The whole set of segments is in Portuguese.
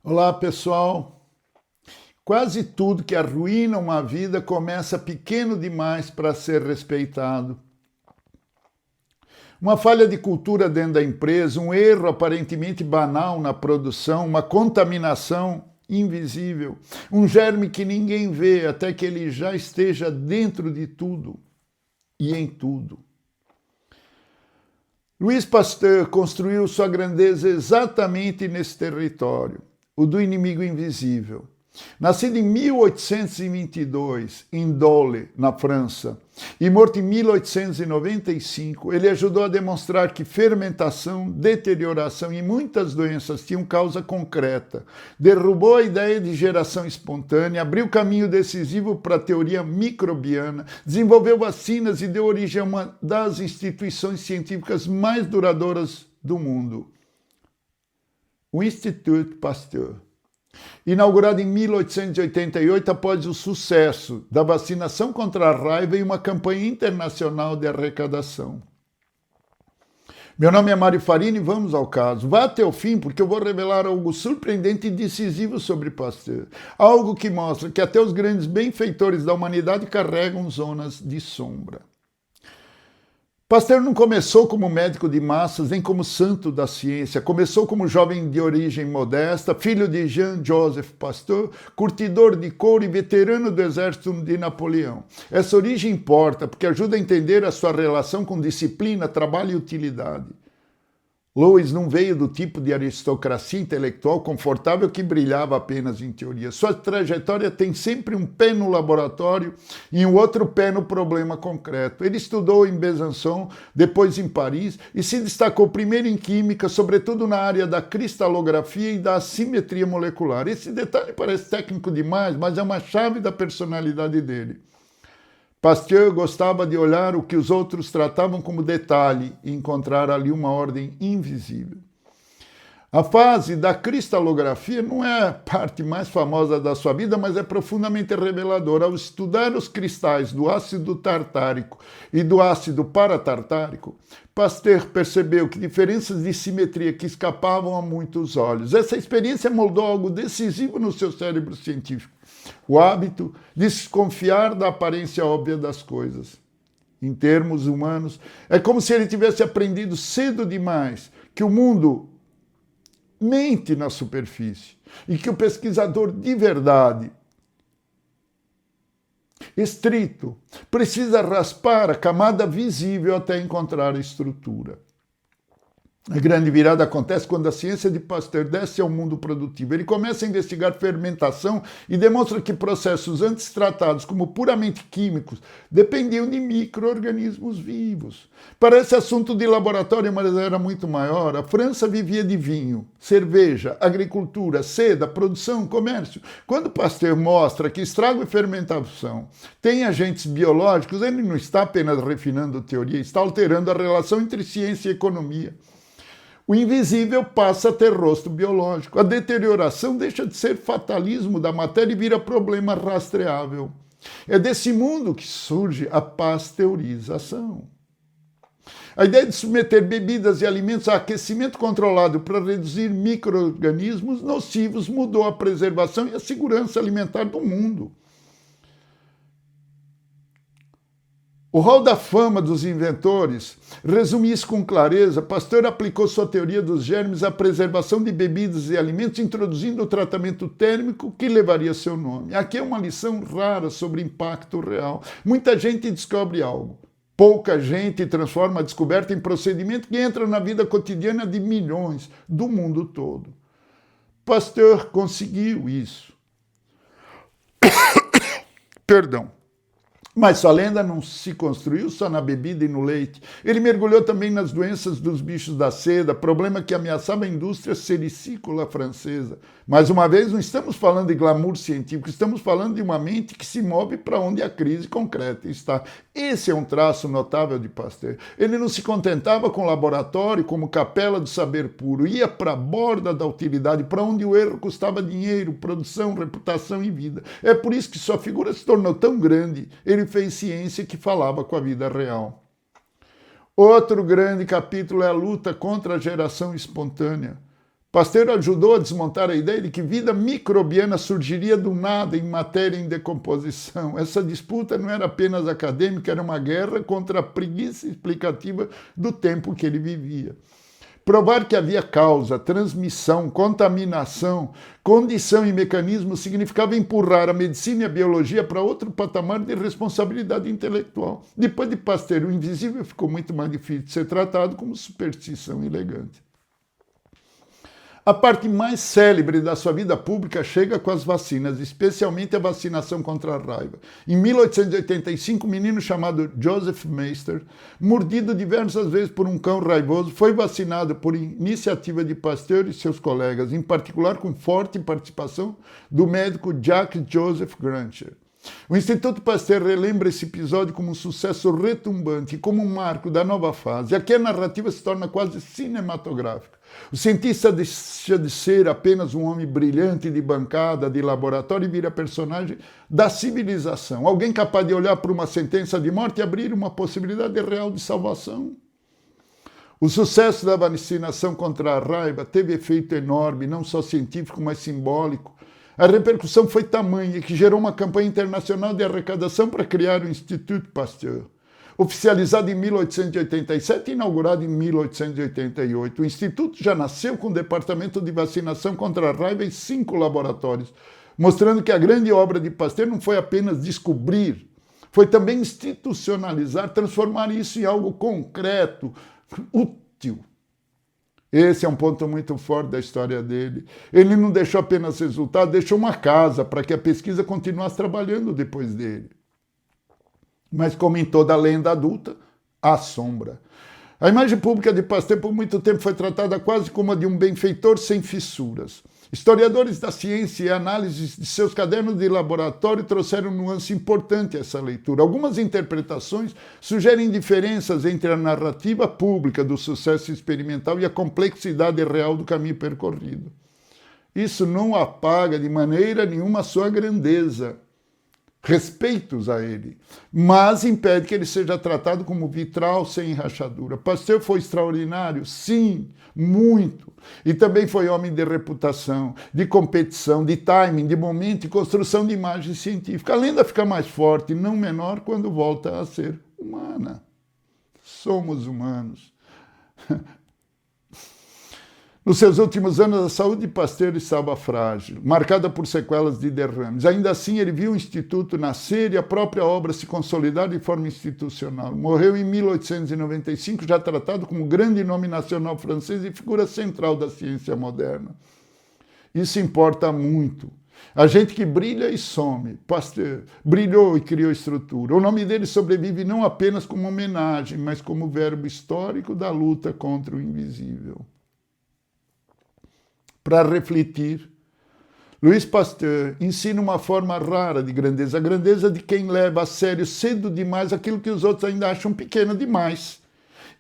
Olá, pessoal. Quase tudo que arruína uma vida começa pequeno demais para ser respeitado. Uma falha de cultura dentro da empresa, um erro aparentemente banal na produção, uma contaminação invisível, um germe que ninguém vê até que ele já esteja dentro de tudo e em tudo. Louis Pasteur construiu sua grandeza exatamente nesse território, o do inimigo invisível. Nascido em 1822, em Dole, na França, e morto em 1895, ele ajudou a demonstrar que fermentação, deterioração e muitas doenças tinham causa concreta. Derrubou a ideia de geração espontânea, abriu caminho decisivo para a teoria microbiana, desenvolveu vacinas e deu origem a uma das instituições científicas mais duradouras do mundo, o Institut Pasteur. Inaugurado em 1888 após o sucesso da vacinação contra a raiva e uma campanha internacional de arrecadação. Meu nome é Mário Farini e vamos ao caso. Vá até o fim porque eu vou revelar algo surpreendente e decisivo sobre Pasteur. Algo que mostra que até os grandes benfeitores da humanidade carregam zonas de sombra. Pasteur não começou como médico de massas, nem como santo da ciência. Começou como jovem de origem modesta, filho de Jean-Joseph Pasteur, curtidor de couro e veterano do exército de Napoleão. Essa origem importa, porque ajuda a entender a sua relação com disciplina, trabalho e utilidade. Louis não veio do tipo de aristocracia intelectual confortável que brilhava apenas em teoria. Sua trajetória tem sempre um pé no laboratório e um outro pé no problema concreto. Ele estudou em Besançon, depois em Paris e se destacou primeiro em química, sobretudo na área da cristalografia e da assimetria molecular. Esse detalhe parece técnico demais, mas é uma chave da personalidade dele. Pasteur gostava de olhar o que os outros tratavam como detalhe e encontrar ali uma ordem invisível. A fase da cristalografia não é a parte mais famosa da sua vida, mas é profundamente reveladora. Ao estudar os cristais do ácido tartárico e do ácido paratartárico, Pasteur percebeu que diferenças de simetria que escapavam a muitos olhos. Essa experiência moldou algo decisivo no seu cérebro científico. O hábito de desconfiar da aparência óbvia das coisas. Em termos humanos, é como se ele tivesse aprendido cedo demais que o mundo mente na superfície e que o pesquisador de verdade, estrito, precisa raspar a camada visível até encontrar a estrutura. A grande virada acontece quando a ciência de Pasteur desce ao mundo produtivo. Ele começa a investigar fermentação e demonstra que processos antes tratados como puramente químicos dependiam de micro-organismos vivos. Parece assunto de laboratório, mas era muito maior. A França vivia de vinho, cerveja, agricultura, seda, produção, comércio. Quando Pasteur mostra que estrago e fermentação têm agentes biológicos, ele não está apenas refinando teoria, está alterando a relação entre ciência e economia. O invisível passa a ter rosto biológico. A deterioração deixa de ser fatalismo da matéria e vira problema rastreável. É desse mundo que surge a pasteurização. A ideia de submeter bebidas e alimentos a aquecimento controlado para reduzir micro-organismos nocivos mudou a preservação e a segurança alimentar do mundo. O Hall da Fama dos inventores resume isso com clareza. Pasteur aplicou sua teoria dos germes à preservação de bebidas e alimentos, introduzindo o tratamento térmico que levaria seu nome. Aqui é uma lição rara sobre impacto real. Muita gente descobre algo. Pouca gente transforma a descoberta em procedimento que entra na vida cotidiana de milhões do mundo todo. Pasteur conseguiu isso. Perdão. Mas sua lenda não se construiu só na bebida e no leite. Ele mergulhou também nas doenças dos bichos da seda, problema que ameaçava a indústria sericícola francesa. Mais uma vez, não estamos falando de glamour científico, estamos falando de uma mente que se move para onde a crise concreta está. Esse é um traço notável de Pasteur. Ele não se contentava com o laboratório como capela do saber puro, ia para a borda da utilidade, para onde o erro custava dinheiro, produção, reputação e vida. É por isso que sua figura se tornou tão grande. Ele fez ciência que falava com a vida real. Outro grande capítulo é a luta contra a geração espontânea. Pasteur ajudou a desmontar a ideia de que vida microbiana surgiria do nada em matéria em decomposição. Essa disputa não era apenas acadêmica, era uma guerra contra a preguiça explicativa do tempo que ele vivia. Provar que havia causa, transmissão, contaminação, condição e mecanismo significava empurrar a medicina e a biologia para outro patamar de responsabilidade intelectual. Depois de Pasteur, o invisível ficou muito mais difícil de ser tratado como superstição elegante. A parte mais célebre da sua vida pública chega com as vacinas, especialmente a vacinação contra a raiva. Em 1885, um menino chamado Joseph Meister, mordido diversas vezes por um cão raivoso, foi vacinado por iniciativa de Pasteur e seus colegas, em particular com forte participação do médico Jacques Joseph Grancher. O Instituto Pasteur relembra esse episódio como um sucesso retumbante, como um marco da nova fase. Aqui a narrativa se torna quase cinematográfica. O cientista deixa de ser apenas um homem brilhante de bancada, de laboratório, e vira personagem da civilização. Alguém capaz de olhar para uma sentença de morte e abrir uma possibilidade real de salvação. O sucesso da vacinação contra a raiva teve efeito enorme, não só científico, mas simbólico. A repercussão foi tamanha que gerou uma campanha internacional de arrecadação para criar o Instituto Pasteur. Oficializado em 1887 e inaugurado em 1888, o Instituto já nasceu com um departamento de vacinação contra a raiva em 5 laboratórios, mostrando que a grande obra de Pasteur não foi apenas descobrir, foi também institucionalizar, transformar isso em algo concreto, útil. Esse é um ponto muito forte da história dele. Ele não deixou apenas resultado, deixou uma casa para que a pesquisa continuasse trabalhando depois dele. Mas como em toda lenda adulta, há sombra. A imagem pública de Pasteur por muito tempo foi tratada quase como a de um benfeitor sem fissuras. Historiadores da ciência e análises de seus cadernos de laboratório trouxeram um nuance importante a essa leitura. Algumas interpretações sugerem diferenças entre a narrativa pública do sucesso experimental e a complexidade real do caminho percorrido. Isso não apaga de maneira nenhuma a sua grandeza, respeitos a ele, mas impede que ele seja tratado como vitral sem rachadura. Pasteur foi extraordinário? Sim, muito. E também foi homem de reputação, de competição, de timing, de momento e construção de imagem científica. A lenda fica mais forte, não menor, quando volta a ser humana. Somos humanos. Nos seus últimos anos, a saúde de Pasteur estava frágil, marcada por sequelas de derrames. Ainda assim, ele viu o Instituto nascer e a própria obra se consolidar de forma institucional. Morreu em 1895, já tratado como grande nome nacional francês e figura central da ciência moderna. Isso importa muito. A gente que brilha e some. Pasteur brilhou e criou estrutura. O nome dele sobrevive não apenas como homenagem, mas como verbo histórico da luta contra o invisível. Para refletir, Louis Pasteur ensina uma forma rara de grandeza, a grandeza de quem leva a sério cedo demais aquilo que os outros ainda acham pequeno demais.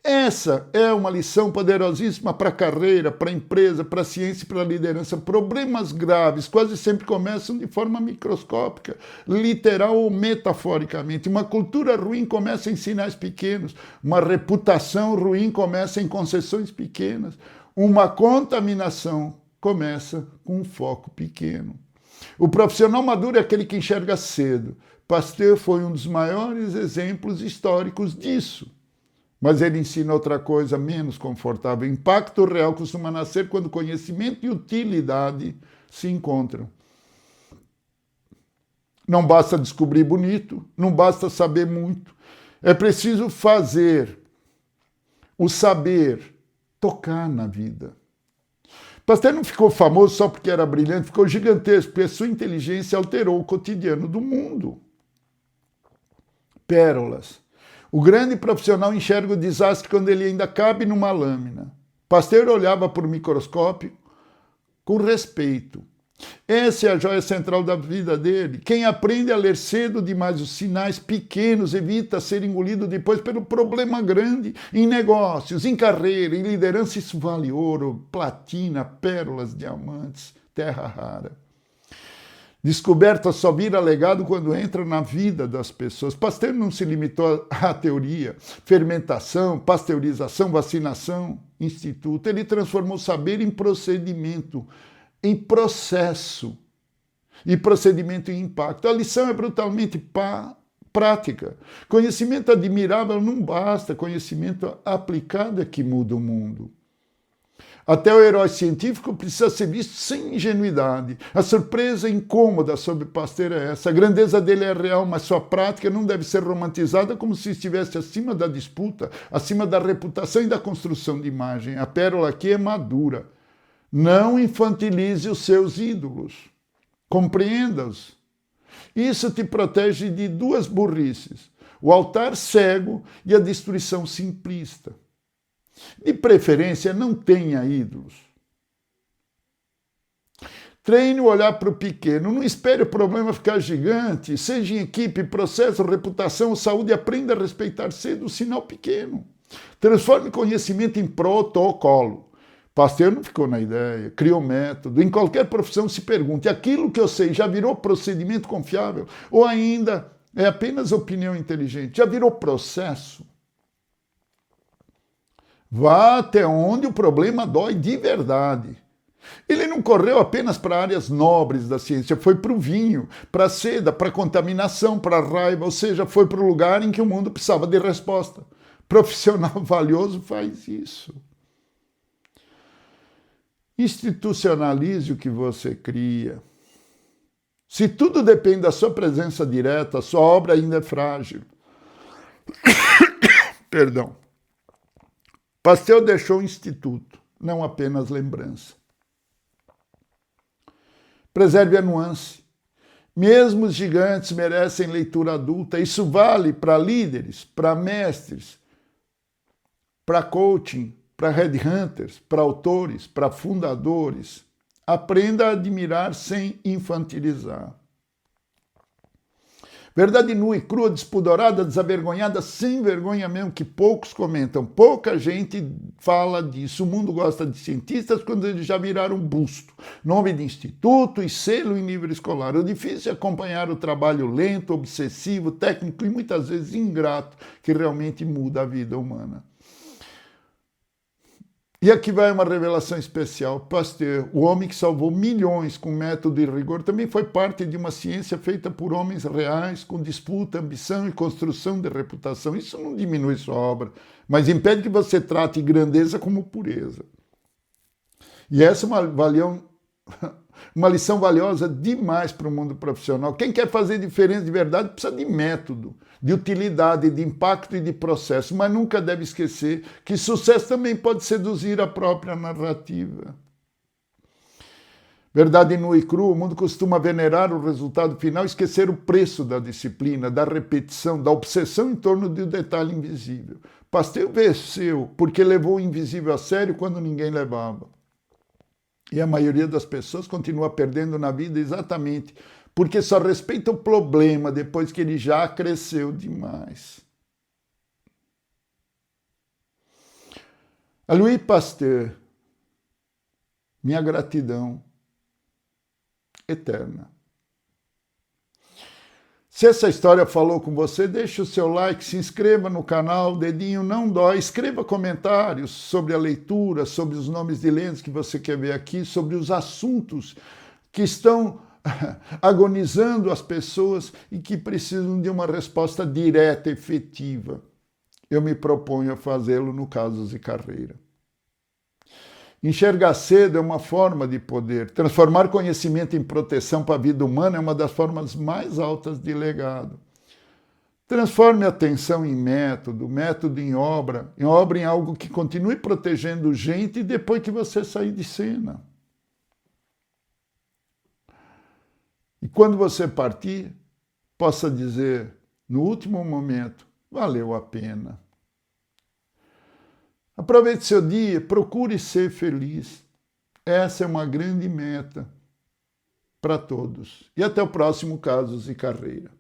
Essa é uma lição poderosíssima para a carreira, para a empresa, para a ciência e para a liderança. Problemas graves quase sempre começam de forma microscópica, literal ou metaforicamente. Uma cultura ruim começa em sinais pequenos, uma reputação ruim começa em concessões pequenas, uma contaminação começa com um foco pequeno. O profissional maduro é aquele que enxerga cedo. Pasteur foi um dos maiores exemplos históricos disso. Mas ele ensina outra coisa menos confortável. O impacto real costuma nascer quando conhecimento e utilidade se encontram. Não basta descobrir bonito, não basta saber muito. É preciso fazer, o saber, tocar na vida. Pasteur não ficou famoso só porque era brilhante, ficou gigantesco, porque sua inteligência alterou o cotidiano do mundo. Pérolas. O grande profissional enxerga o desastre quando ele ainda cabe numa lâmina. Pasteur olhava para o microscópio com respeito. Essa é a joia central da vida dele. Quem aprende a ler cedo demais os sinais pequenos evita ser engolido depois pelo problema grande. Em negócios, em carreira, em liderança, isso vale ouro, platina, pérolas, diamantes, terra rara. Descoberta só vira legado quando entra na vida das pessoas. Pasteur não se limitou à teoria, fermentação, pasteurização, vacinação, instituto. Ele transformou saber em procedimento, em processo, e procedimento em impacto. A lição é brutalmente prática. Conhecimento admirável não basta, conhecimento aplicado é que muda o mundo. Até o herói científico precisa ser visto sem ingenuidade. A surpresa incômoda sobre Pasteur é essa. A grandeza dele é real, mas sua prática não deve ser romantizada como se estivesse acima da disputa, acima da reputação e da construção de imagem. A pérola aqui é madura. Não infantilize os seus ídolos. Compreenda-os. Isso te protege de duas burrices: o altar cego e a destruição simplista. De preferência, não tenha ídolos. Treine o olhar para o pequeno. Não espere o problema ficar gigante. Seja em equipe, processo, reputação, saúde. Aprenda a respeitar cedo o sinal pequeno. Transforme conhecimento em protocolo. Pasteur não ficou na ideia, criou método. Em qualquer profissão se pergunte: aquilo que eu sei já virou procedimento confiável? Ou ainda é apenas opinião inteligente? Já virou processo? Vá até onde o problema dói de verdade. Ele não correu apenas para áreas nobres da ciência, foi para o vinho, para a seda, para a contaminação, para a raiva, ou seja, foi para o lugar em que o mundo precisava de resposta. Profissional valioso faz isso. Institucionalize o que você cria. Se tudo depende da sua presença direta, a sua obra ainda é frágil. Perdão. Pasteur deixou o instituto, não apenas lembrança. Preserve a nuance. Mesmo os gigantes merecem leitura adulta. Isso vale para líderes, para mestres, para coaching, para headhunters, para autores, para fundadores. Aprenda a admirar sem infantilizar. Verdade nua e crua, despudorada, desavergonhada, sem vergonha mesmo, que poucos comentam. Pouca gente fala disso. O mundo gosta de cientistas quando eles já viraram busto. Nome de instituto e selo em livro escolar. O difícil é acompanhar o trabalho lento, obsessivo, técnico e muitas vezes ingrato, que realmente muda a vida humana. E aqui vai uma revelação especial. Pasteur, o homem que salvou milhões com método e rigor, também foi parte de uma ciência feita por homens reais, com disputa, ambição e construção de reputação. Isso não diminui sua obra, mas impede que você trate grandeza como pureza. E essa é uma lição valiosa demais para o mundo profissional. Quem quer fazer diferença de verdade precisa de método, de utilidade, de impacto e de processo, mas nunca deve esquecer que sucesso também pode seduzir a própria narrativa. Verdade nua e crua, o mundo costuma venerar o resultado final e esquecer o preço da disciplina, da repetição, da obsessão em torno do detalhe invisível. Pasteur venceu porque levou o invisível a sério quando ninguém levava. E a maioria das pessoas continua perdendo na vida exatamente porque só respeita o problema depois que ele já cresceu demais. A Louis Pasteur, minha gratidão eterna. Se essa história falou com você, deixe o seu like, se inscreva no canal, o dedinho não dói, escreva comentários sobre a leitura, sobre os nomes de lentes que você quer ver aqui, sobre os assuntos que estão agonizando as pessoas e que precisam de uma resposta direta, efetiva. Eu me proponho a fazê-lo no Casos e Carreira. Enxergar cedo é uma forma de poder. Transformar conhecimento em proteção para a vida humana é uma das formas mais altas de legado. Transforme a atenção em método, método em obra em algo que continue protegendo gente depois que você sair de cena. E quando você partir, possa dizer, no último momento, valeu a pena. Aproveite seu dia, procure ser feliz. Essa é uma grande meta para todos. E até o próximo Casos e Carreira.